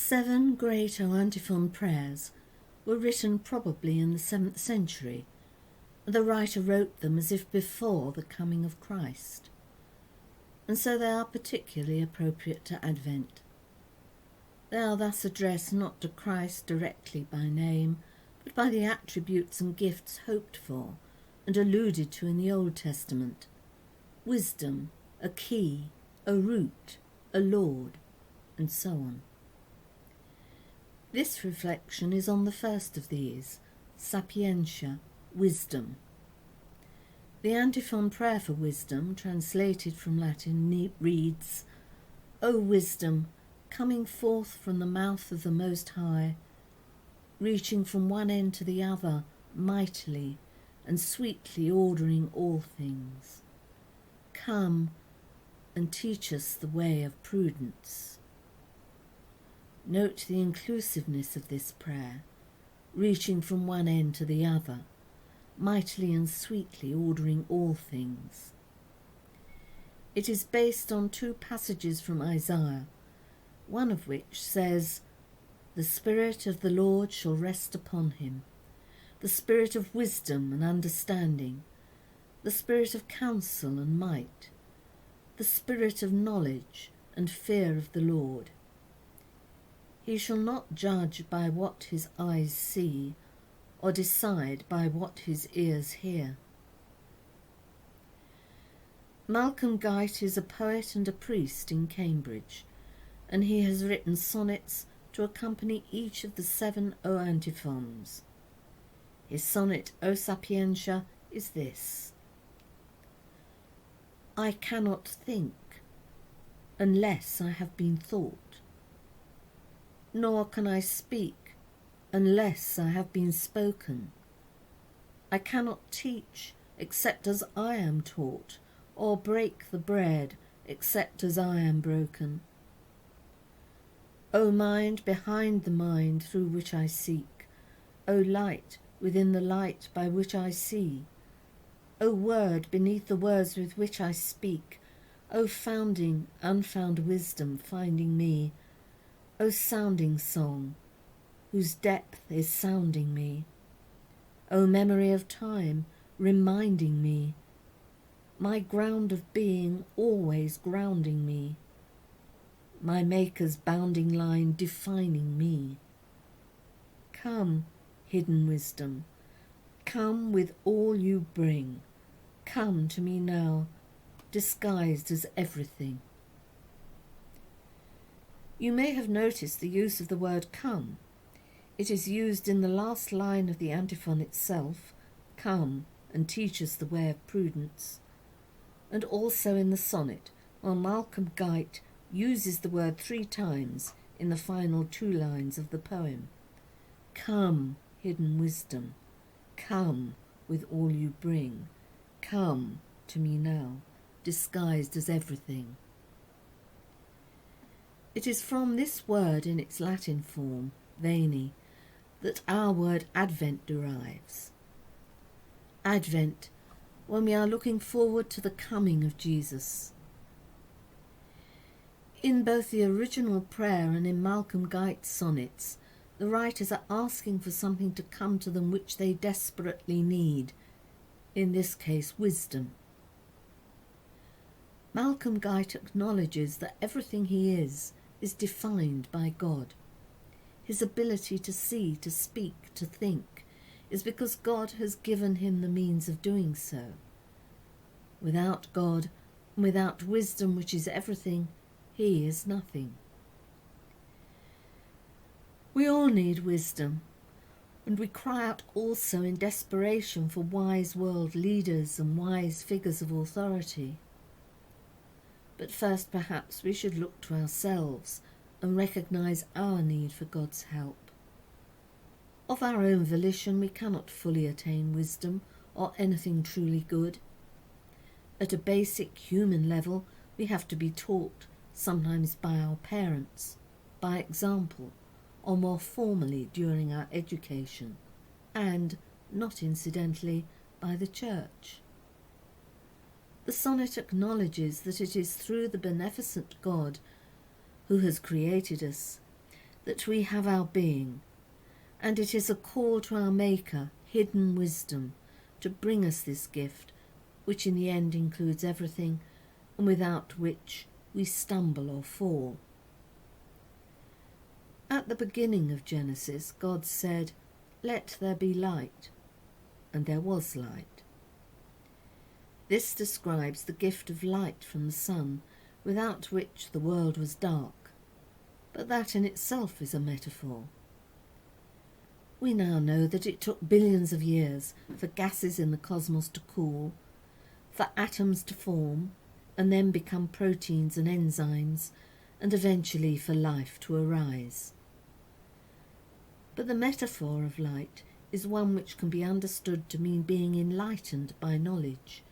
7 great O Antiphon prayers were written probably in the 7th century. The writer wrote them as if before the coming of Christ, and so they are particularly appropriate to Advent. They are thus addressed not to Christ directly by name, but by the attributes and gifts hoped for and alluded to in the Old Testament: wisdom, a key, a root, a Lord, and so on. This reflection is on the first of these, Sapientia, wisdom. The antiphon prayer for wisdom, translated from Latin, reads: O wisdom, coming forth from the mouth of the Most High, reaching from one end to the other, mightily and sweetly ordering all things, come and teach us the way of prudence. Note the inclusiveness of this prayer, reaching from one end to the other, mightily and sweetly ordering all things. It is based on 2 passages from Isaiah, one of which says, "The Spirit of the Lord shall rest upon him, the Spirit of wisdom and understanding, the Spirit of counsel and might, the Spirit of knowledge and fear of the Lord. He shall not judge by what his eyes see, or decide by what his ears hear." Malcolm Guite is a poet and a priest in Cambridge, and he has written sonnets to accompany each of the 7 O Antiphons. His sonnet O Sapientia is this: I cannot think unless I have been thought, nor can I speak unless I have been spoken. I cannot teach except as I am taught, or break the bread except as I am broken. O mind behind the mind through which I seek, O light within the light by which I see, O word beneath the words with which I speak, O founding unfound wisdom finding me, O sounding song, whose depth is sounding me, O memory of time reminding me, my ground of being always grounding me, my Maker's bounding line defining me. Come, hidden wisdom, come with all you bring, come to me now, disguised as everything. You may have noticed the use of the word come. It is used in the last line of the antiphon itself, come and teach us the way of prudence, and also in the sonnet, while Malcolm Guite uses the word 3 times in the final 2 lines of the poem. Come, hidden wisdom, come with all you bring, come to me now, disguised as everything. It is from this word in its Latin form, veni, that our word Advent derives. Advent, when we are looking forward to the coming of Jesus. In both the original prayer and in Malcolm Guite's sonnets, the writers are asking for something to come to them which they desperately need, in this case wisdom. Malcolm Guite acknowledges that everything he is defined by God. His ability to see, to speak, to think, is because God has given him the means of doing so. Without God, and without wisdom, which is everything, he is nothing. We all need wisdom, and we cry out also in desperation for wise world leaders and wise figures of authority. But first, perhaps, we should look to ourselves and recognise our need for God's help. Of our own volition, we cannot fully attain wisdom or anything truly good. At a basic human level, we have to be taught, sometimes by our parents, by example, or more formally during our education, and, not incidentally, by the Church. The sonnet acknowledges that it is through the beneficent God who has created us that we have our being, and it is a call to our Maker, hidden wisdom, to bring us this gift, which in the end includes everything, and without which we stumble or fall. At the beginning of Genesis, God said, "Let there be light," and there was light. This describes the gift of light from the sun, without which the world was dark, but that in itself is a metaphor. We now know that it took billions of years for gases in the cosmos to cool, for atoms to form, and then become proteins and enzymes, and eventually for life to arise. But the metaphor of light is one which can be understood to mean being enlightened by knowledge,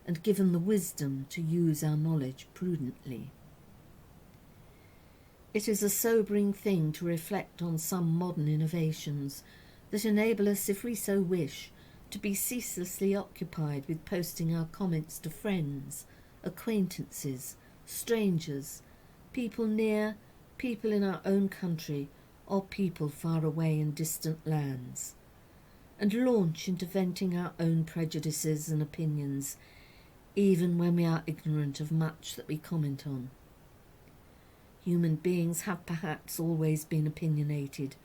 and given the wisdom to use our knowledge prudently. It is a sobering thing to reflect on some modern innovations that enable us, if we so wish, to be ceaselessly occupied with posting our comments to friends, acquaintances, strangers, people near, people in our own country, or people far away in distant lands, and launch into venting our own prejudices and opinions, even when we are ignorant of much that we comment on. Human beings have perhaps always been opinionated,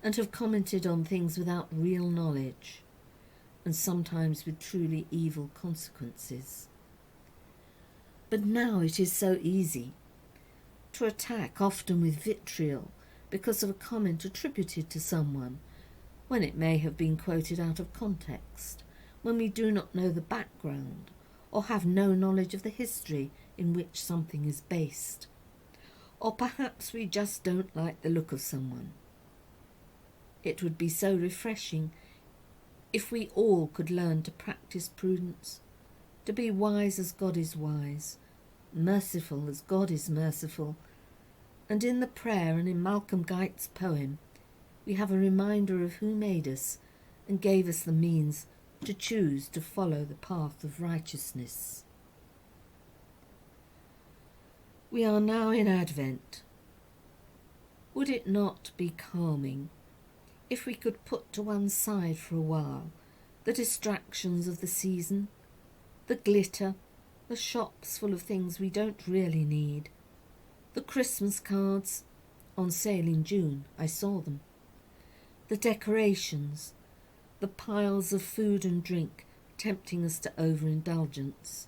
and have commented on things without real knowledge, and sometimes with truly evil consequences. But now it is so easy to attack, often with vitriol, because of a comment attributed to someone, when it may have been quoted out of context, when we do not know the background, or have no knowledge of the history in which something is based. Or perhaps we just don't like the look of someone. It would be so refreshing if we all could learn to practice prudence, to be wise as God is wise, merciful as God is merciful, and in the prayer and in Malcolm Guite's poem, we have a reminder of who made us and gave us the means to choose to follow the path of righteousness. We are now in Advent. Would it not be calming if we could put to one side for a while the distractions of the season, the glitter, the shops full of things we don't really need, the Christmas cards, on sale in June, I saw them, the decorations, the piles of food and drink tempting us to overindulgence?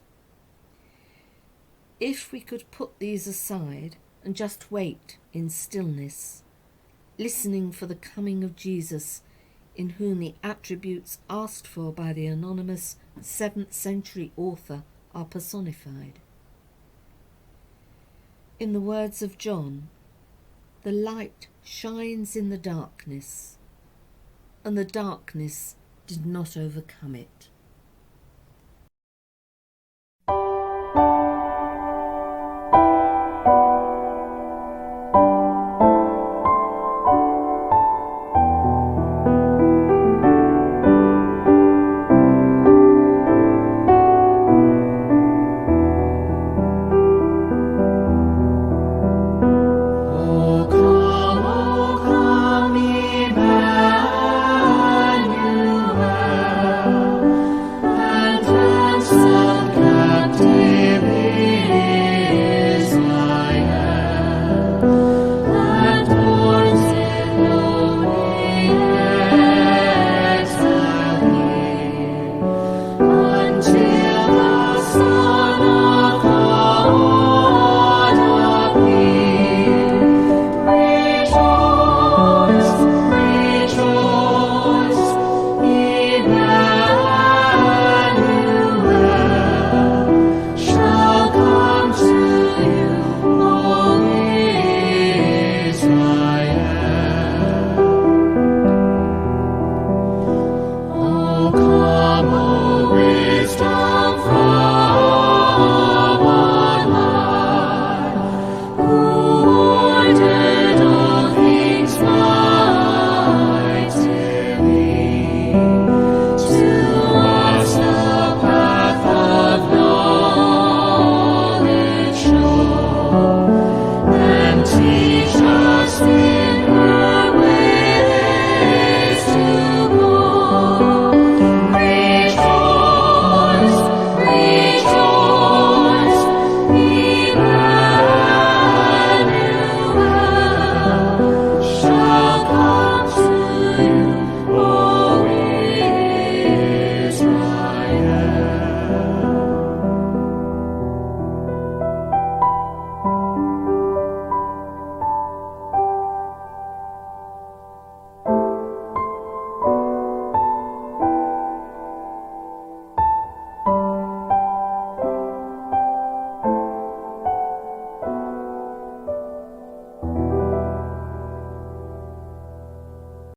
If we could put these aside and just wait in stillness, listening for the coming of Jesus, in whom the attributes asked for by the anonymous 7th century author are personified. In the words of John, the light shines in the darkness, and the darkness did not overcome it.